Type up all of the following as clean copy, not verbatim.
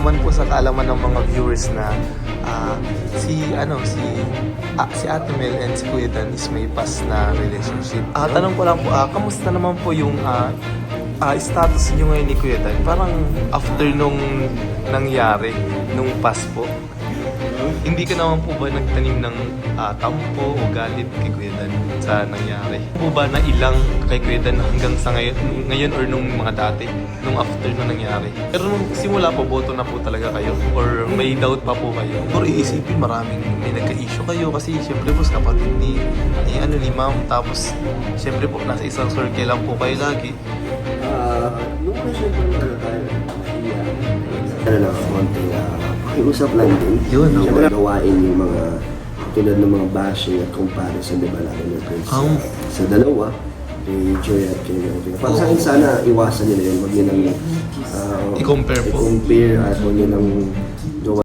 naman po sa kaalaman ng mga viewers na si Ate Mel and si Kuya Dan is may past na relationship. Tanong ko lang po, kamusta naman po yung status niyo ngayon ni Kuya Dan? Parang after nung nangyari, nung past po, hindi ka naman po ba nagtanim ng tampo o galit kay Kuya Dan sa nangyari? Po ba na ilang kay Kuya Dan hanggang sa ngayon or nung mga dati, nung after nung nangyari? Pero nung simula po, boto na po talaga kayo? Or may doubt pa po kayo? Or iisipin maraming may nagka-issue kayo kasi syempre po kapatid ni ma'am, tapos syempre po nasa isang circle lang po kayo lagi. Nung question ko tayo, lang, konting pakiusap lang din. Yun, no? Siyempre, gawain yung mga tulad ng mga bashing at comparison, di ba, lalo na sa dalawa, kay Joy at kay Joy. Para sa akin, sana iwasan nyo na yun. Huwag nyo nang I-compare po. I-compare at huwag nyo nang gawa.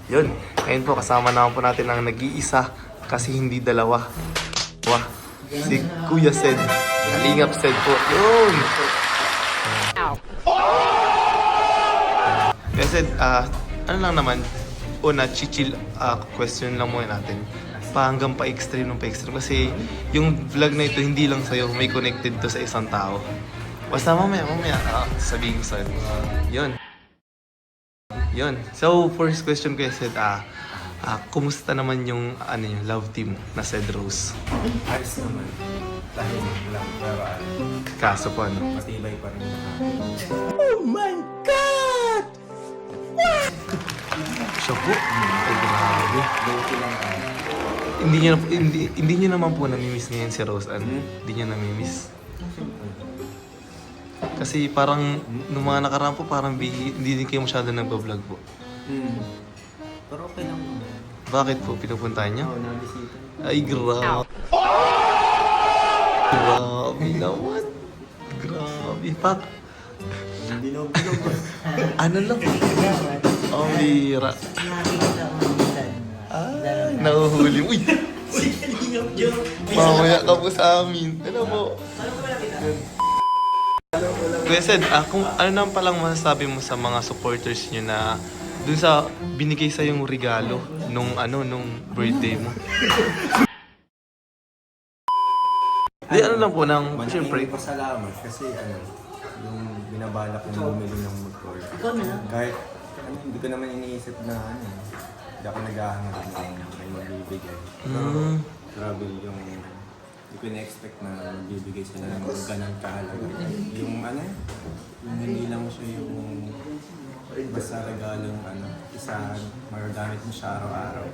Yun, ngayon po kasama naman po natin ang nag-iisa kasi hindi dalawa. Si Kuya Sed, Kalingap Sed po. Yun! Kuya Sed, ano lang naman, una, chill question lang muna natin. Hanggang pa-extreme kasi yung vlog na ito hindi lang sa'yo, may connected to sa isang tao. Basta mamaya, sabihin ko sa'yo. Yun. So, first question ko said, kumusta naman yung love team na Sed Rose? Ayos naman. Dahil lang, pero Kaso po, matibay pa rin naman. Oh my God! Siya po? Ay, grabe. Low-key lang tayo. Hindi niyo naman po namimiss ngayon si Rose Ann. Hindi niyo namimiss. Kasi parang, nung mga nakaraan po, parang hindi din kayo masyado nagbablog po. Pero okay lang naman. Bakit po? Pinupuntahan niyo? Oo, nabisita. Ay, grabe. Grabe naman. Grabe. Hindi na bilog. Ano lang? Oh, bira. Nahuhuli. Uy! Mamaya ka po sa amin. Ano po? Kuya Sed, kung ano naman palang masasabi mo sa mga supporters nyo na dun sa binigay sa yung regalo nung birthday mo? Di ano lang po nang syempre. Pasalamat kasi yung binabalak kong bumili ng motor. Kahit hindi ko naman iniisip na hindi ako naghahangad na may magbibigay. Pero grabe yung hindi ko na-expect na magbibigay sila ng ganang kahalaga. Yung yung hindi lang siya yung basta regalong isa, magagamit mo siya araw-araw.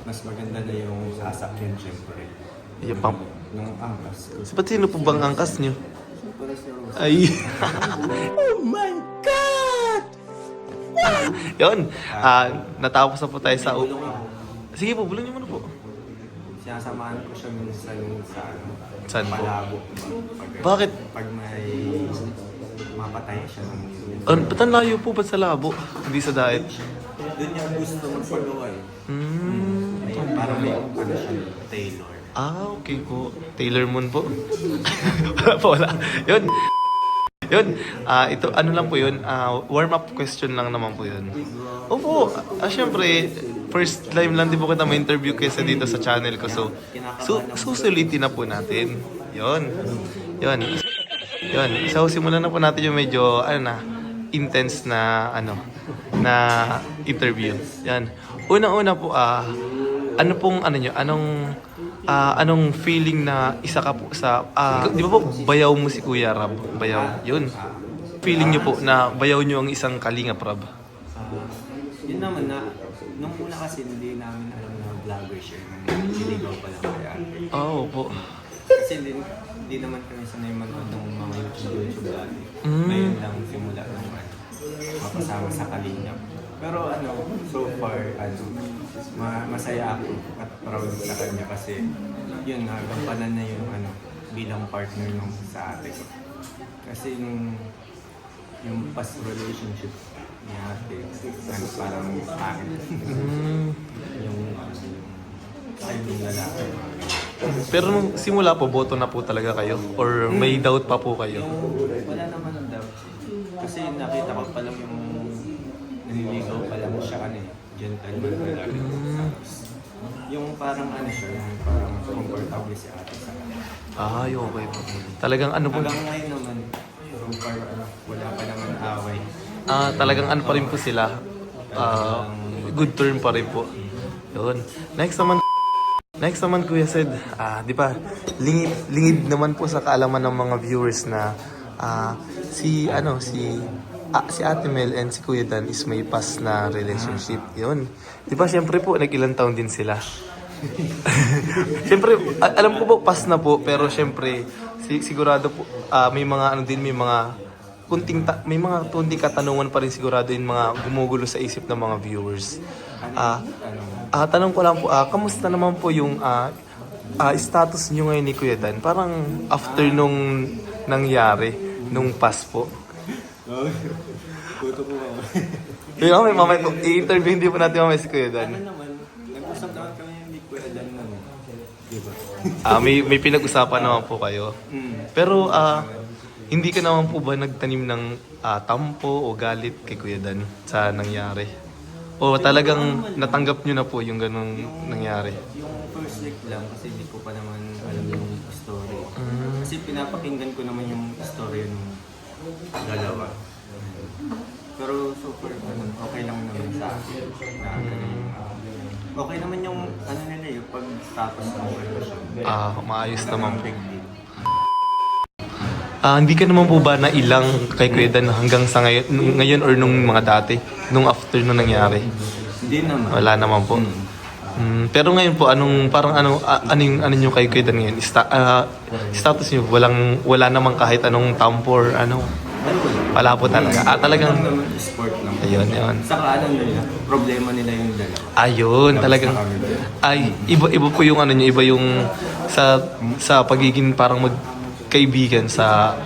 Mas maganda na yung sasakyan syempre. Yung pang... Yung angkas ko. Ba't sino po bang angkas nyo? Para si Rose. Ay! Oh my God! Yun! Natapos na po tayo sa... Bulong ako. Sige po, bulong nyo muna po. Sinasamahan ko siya minsan sa Saan po? Malabo. Bakit? Pag may mapatay siya ng Ba't ang layo po? Ba't sa labo? Hindi sa diet? doon niya gusto magpagawa eh. Para may siya, Taylor. Okay po. Taylor Moon po. Wala po, wala. Yun. Ito, ano lang po yun? Warm-up question lang naman po yun. Opo. Siyempre, first time lang din po kita ma-interview kaysa dito sa channel ko. So susulitin na po natin. Yun. So, simulan na po natin yung medyo, intense na, na interview. Yan. Una-una po, anong feeling na isa ka po sa, di ba po, bayaw mo si Kuya Rab? Bayaw, yun. Feeling nyo po na bayaw nyo ang isang Kalingap Rab? Yun naman na, nung una kasi hindi namin alam na vlogger siya. Siligaw pa lang kaya. Oo po. Kasi hindi naman kami sanay manood ng mga YouTube dati. Ngayon lang simula ng mapasama sa Kalingap. Pero so far, masaya ako at proud sa kanya kasi yun, nagampanan na yung bilang partner nung sa ate ko. Kasi yung past relationship ni ate, parang akin. yung yung lalaki. Pero nung simula po, boto na po talaga kayo? Or may doubt pa po kayo? Wala naman ang doubt. Kasi nakita ko pa lang yung naliligaw pa lang siya gentleman talaga. Yung parang siya, yung parang comfortable si ate sa kanya. Ay, okay po. Talagang ano po? Hanggang ngayon naman, so far wala pa naman away. Talagang ano pa rin po sila. Good term pa rin po. Yun. Next naman Kuya Sed, di ba, lingid naman po sa kaalaman ng mga viewers na si Ate Mel and si Kuya Dan is may past na relationship. Yun. Di ba, syempre po, nag-ilang taon din sila. Syempre, alam ko po, past na po, pero syempre, sigurado po, may mga may mga kunting katanungan pa rin sigurado yung mga gumugulo sa isip ng mga viewers. Tanong ko lang po, kamusta naman po yung status nyo ngayon ni Kuya Dan? Parang after nung nangyari, nung past po. Puto ko ako. Yung mamaya, i-interview hindi po natin mamaya si Kuya Dan. Naman, nag-usap naman kami yung ni Kuya Dan naman. Diba? May pinag-usapan naman po kayo. Pero hindi ka naman po ba nagtanim ng tampo o galit kay Kuya Dan sa nangyari? O talagang natanggap nyo na po yung ganong nangyari? Yung first week lang kasi hindi ko pa naman alam yung story. Kasi pinapakinggan ko naman yung story ng dalawa. Pero so far, okay lang naman sa akin. Okay naman yung nila yung pag-status ng relasyon. Maayos naman po. Big deal. Hindi ka naman po ba na ilang kay Kuya Dan hanggang sa ngayon or nung mga dati? Nung after nung nangyari? Hindi naman. Wala naman po. Pero ngayon po, ano nyo kay Kuya Dan ngayon? Status nyo, wala namang kahit anong tampo or ano? Wala po talaga. Talagang... Sport lang. Ayun. Saka nila, problema nila yung dalawa. Ayun, talagang... Iba po yung nyo, iba yung sa pagiging parang magkaibigan sa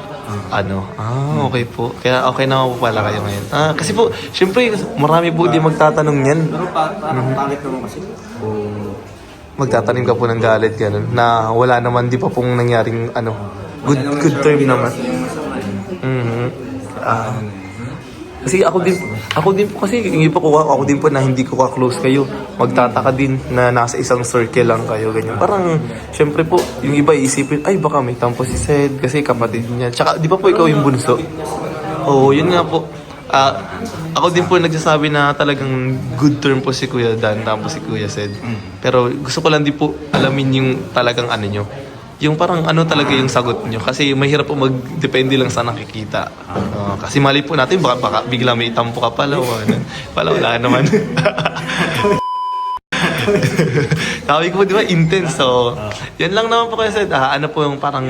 okay po. Kaya okay naman po pala kayo ngayon. Kasi po, syempre, marami po di magtatanong yan. Pero parang pangit naman kasi Magtatanim ka po ng galit ganun, na wala naman di pa pong nangyaring good term naman. Kasi ako din po kasi yung iba ako din po na hindi ko ka-close kayo. Magtataka din na nasa isang circle lang kayo ganyan. Parang syempre po yung iba iisipin ay baka may tampo si Sed kasi kapatid niya. Tsaka di ba po ikaw yung bunso? Yun nga po. Ako din po nagsasabi na talagang good term po si Kuya Dan tapos si Kuya Sed. Pero gusto ko lang din po alamin yung talagang nyo. Yung parang talaga yung sagot nyo. Kasi mahirap po magdepende lang sa nakikita. Kasi mali po natin, baka bigla may tampo ka pala. Wala naman. Sabi ko, di ba, intense. So, yan lang naman po kayo, Sed. Ano po yung parang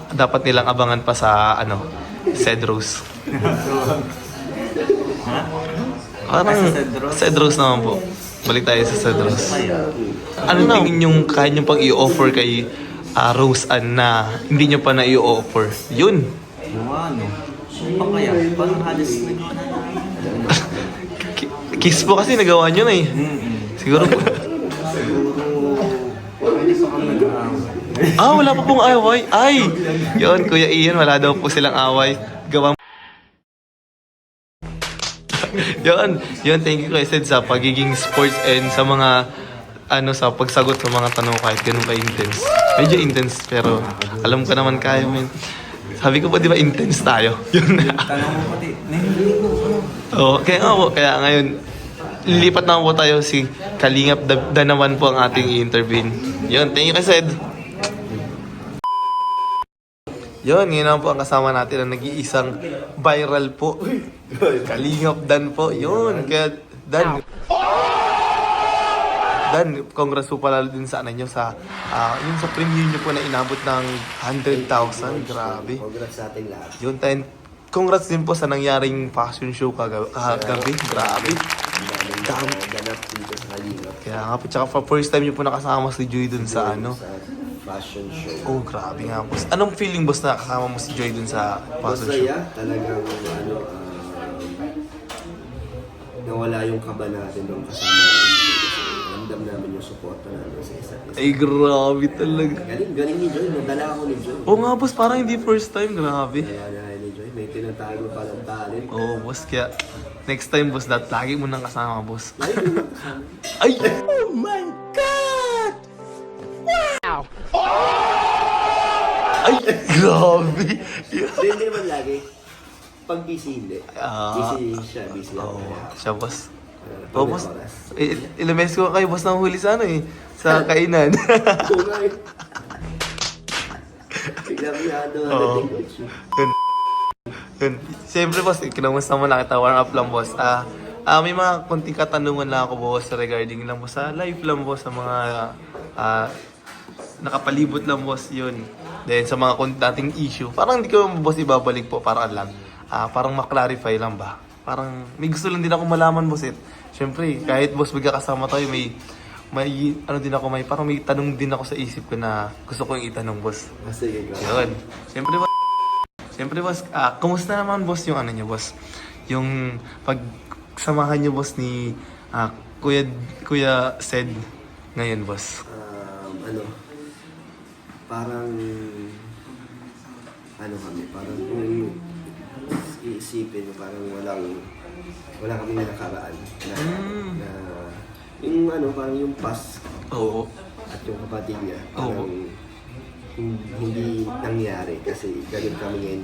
dapat nilang abangan pa sa, Sed Rose. Parang Sed Rose naman po. Balik tayo sa Sed Rose. Ano tingin yung kaya nyo pang i-offer kay Rose Ann na hindi nyo pa na i-offer? Yun. ano pa kaya? Parang halos nagawa na namin. Kiss po kasi nagawa nyo na eh. Siguro po. Hindi pa kami nag-aaway. Wala pa pong away. Ay! Yun, Kuya Ian, wala daw po silang away. Gawa Yun, thank you kay Sed sa pagiging sports and sa mga sa pagsagot sa mga tanong kahit ganun ka-intense. Medyo intense pero alam ko naman kaya mo yun. Sabi ko pa di ba intense tayo? Yun na. Tanong mo pati, nahihili ko. Kaya nga po, kaya ngayon lilipat na po tayo si Kalingap Danawan po ang ating i-intervene. Yun, thank you kay Sed. Yun, ngayon naman po ang kasama natin ang nag-iisang viral po. Kalingap Dan po. Yun, kaya Dan, congrats po pala din sa nyo sa yung sa premiere nyo po na inabot ng 100,000. Grabe. Congrats sa ating lahat. Yun, congrats din po sa nangyaring fashion show kagabi. Grabe. Dami ganap dito sa Kalingap. Kaya nga po, tsaka first time niyo po nakasama si Joy dun sa ano. Sa fashion show. Oh, grabe nga po. Anong feeling boss na kasama mo si Joy dun sa fashion show? Masaya, talagang ano, nawala yung kaba natin nung kasama natin. Kasi ramdam namin yung suporta namin sa isa't isa. Ay, grabe talaga. Galing ni Joy, nadala ako ni Joy. Oo nga boss, parang hindi first time. Grabe. Kaya ni Joy, may tinatago pa ng talent. Oo boss, kaya next time boss, lagi mo nang kasama boss. Ay, yung kasama. Ay! Oh my God! Wow! Ay, grabe! Hindi naman lagi. Pag busy, hindi. Ah. Busy siya, busy ako. Oo, siya boss. Pag Oo may boss, oras. ilang beses ko kayo boss nang huli sa ano eh, sa kainan. Oo nga eh. Bigla-bigla Oo. coach. Yun. Yun. Siyempre boss, kinamusta mo lang kita, warm up lang boss. May mga konting katanungan lang ako boss regarding lang boss sa life lang boss, sa mga nakapalibot lang boss yun. Then sa mga dating issue, parang hindi ko boss ibabalik po, parang lang. Parang maklarify lang ba? Parang may gusto lang din ako malaman boss eh. Siyempre, kahit boss magkakasama tayo, may ano din ako, parang may tanong din ako sa isip ko na gusto ko yung itanong boss. Sige, go. Yun. Siyempre boss, kumusta naman boss yung ano niyo boss? Yung pagsamahan niyo boss ni Kuya Sed ngayon boss. Parang parang kung iisipin, parang wala kaming nakaraan na yung parang yung past Oo. at yung kapatid niya, Oo. parang hindi nangyari kasi ganun kami ngayon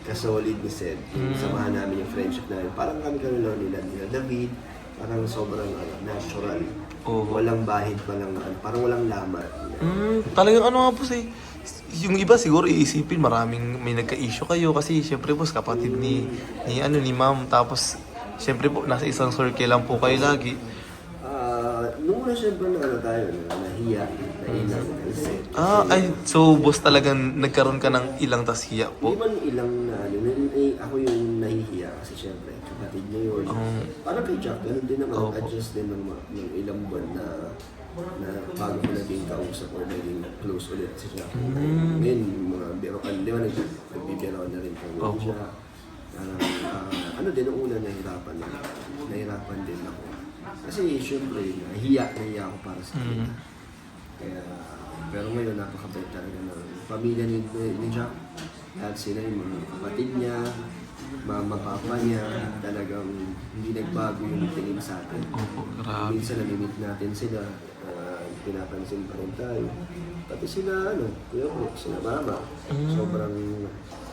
ka-solid ni Sed. Samahan namin yung friendship namin. Parang kami lang nila David, parang sobrang natural. Oo. Walang bahid, parang walang lamat. Talagang ano nga boss eh. Yung iba siguro iisipin may nagka-issue kayo kasi syempre boss kapatid ni ma'am, tapos syempre po nasa isang circle lang po kayo lagi. Nung una syempre tayo, nahiya, nailang, kasi. So boss talagang nagkaroon ka ng ilang tas hiya po. Hindi man ilang ako yung nahihiya kasi syempre, kapatid niya yun. Parang kay Jack, ganun din naman, adjust din ng ilang buwan na bago ko naging kausap or naging close ulit si Jack. Ngayon, mga birokan, di ba nagbibiro na rin kami siya. Din ang una nahirapan din ako. Kasi syempre, nahiya ako para sa kanya. Pero ngayon, napakabait talaga ng pamilya ni Jack. Lahat sila yung mga kapatid niya, mama, papa niya, talagang hindi nagbago yung tingin sa atin. Opo, grabe. Minsan namimit natin sila, pinapansin pa rin tayo. Pati sila, kuya ko, sila mama, sobrang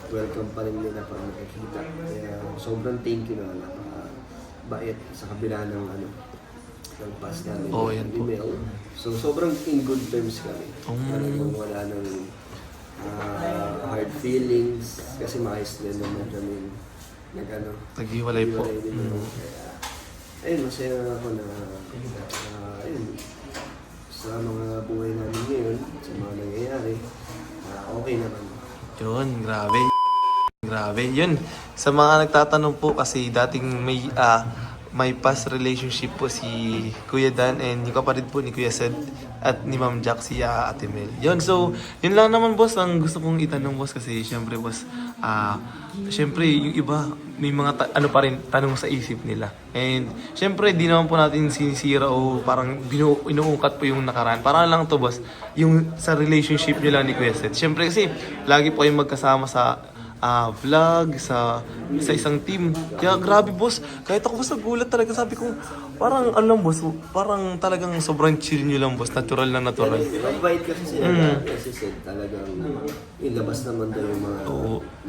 welcome pa rin nila para makikita. Kaya sobrang thank you na napaka-bait sa kabila ng ng past namin. Yan po. So sobrang in good terms kami. Talagang wala nang hard feelings kasi maayos din naman kami Naghiwalay po. din naman. Kaya ayun, masaya ako na ayun, sa mga buhay namin ngayon, sa mga nangyayari, okay naman. Yun, grabe. Yun, sa mga nagtatanong po kasi dating may past relationship po si Kuya Dan and yung kapatid po ni Kuya Sed at ni Ma'am Jack, si Ate Mel. Yun, so yun lang naman boss ang gusto kong itanong boss kasi syempre boss, syempre yung iba may mga pa rin tanong sa isip nila. And syempre di naman po natin sinisira o parang inuungkat po yung nakaraan. Para lang to boss, yung sa relationship nila ni Kuya Sed. Syempre kasi lagi po kayong magkasama sa vlog, sa isang team. Kaya grabe boss, kahit ako boss nagulat talaga, sabi ko parang boss, parang talagang sobrang chill nyo lang boss, natural na natural. Mabait kasi sila, kasi Sed talagang ilabas naman daw yung mga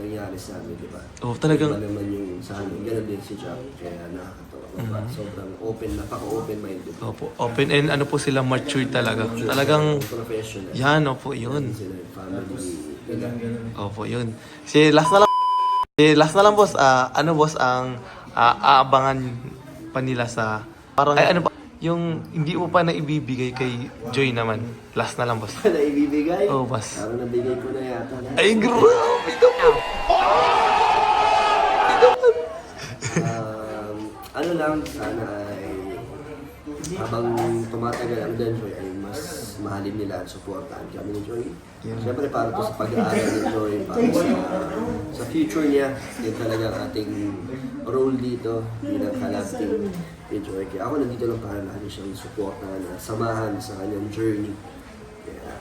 nangyari sa amin, di ba? Talagang Iba naman yung sa amin, ganun din si Jack, kaya nakakatawa. Sobrang open, napaka-open-minded. open and po sila, mature talaga. Talagang Professional. yan, yun. Sila yung family. Yun. Last na lang boss, boss ang aabangan pa nila sa parang yung hindi mo pa na ibibigay kay Joy naman. Last na lang boss. Na ibibigay? Boss. Parang nabigay ko na yata. Ay, grabe naman. Ano lang, sana ay habang tumatagal ang Danjoy ay mas mahalin nila at supportahan kami ni Joy. Siyempre para to sa pag-aaral ni Joy, para sa future niya, yun talaga ang ating role dito bilang kalab team ni Joy. Kaya ako nandito lang para lagi siyang supportahan at samahan sa kanyang journey. Kaya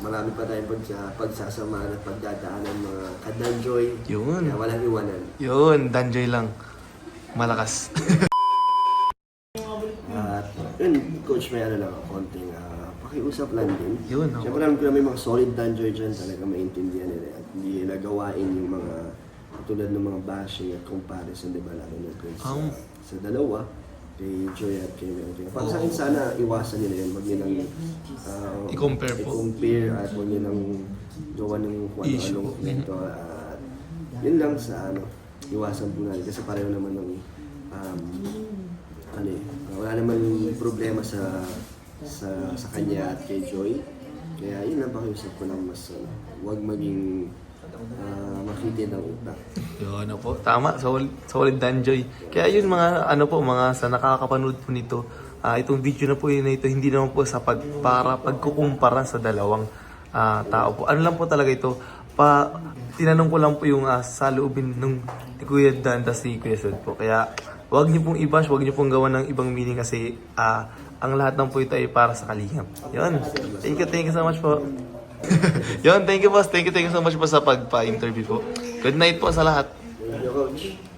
marami pa tayong pagsasamahan at pagdadaanan mga ka-Danjoy. Yun. Kaya walang iwanan. Yun, Danjoy lang. Malakas. At yun, coach, may ano lang, konting pakiusap lang din. Yun, ako. Siyempre alam ko na may mga solid Danjoy dyan, talaga maintindihan nila at hindi nila gawain yung mga tulad ng mga bashing at comparison, di ba, lalo na sa dalawa, kay Joy at kay Mel. Para sa akin, sana iwasan nila yun, huwag nilang I-compare po. i-compare at huwag nilang gawa ng kung Issue. ano-anong kwento. At yun lang sa iwasan po natin kasi pareho naman ng wala naman problema sa kanya at kay Joy. Kaya yun ang pakiusap ko lang mas huwag maging makitin ng utak. Yun, ano po. Tama, solid Danjoy. Kaya yun mga, ano po, mga sa nakakapanood po nito, itong video na po yun na ito, hindi naman po sa pagkukumpara sa dalawang tao po. Ano lang po talaga ito, tinanong ko lang po yung saloobin nung ni Kuya Dan tas si Kuya Sud po. Kaya wag niyo pong i-bash, wag niyo pong gawa ng ibang meaning kasi ang lahat ng po ito ay para sa kalingap. Yun. Thank you so much po. Yun, thank you boss. Thank you so much po sa pagpa-interview po. Good night po sa lahat. Thank you, coach.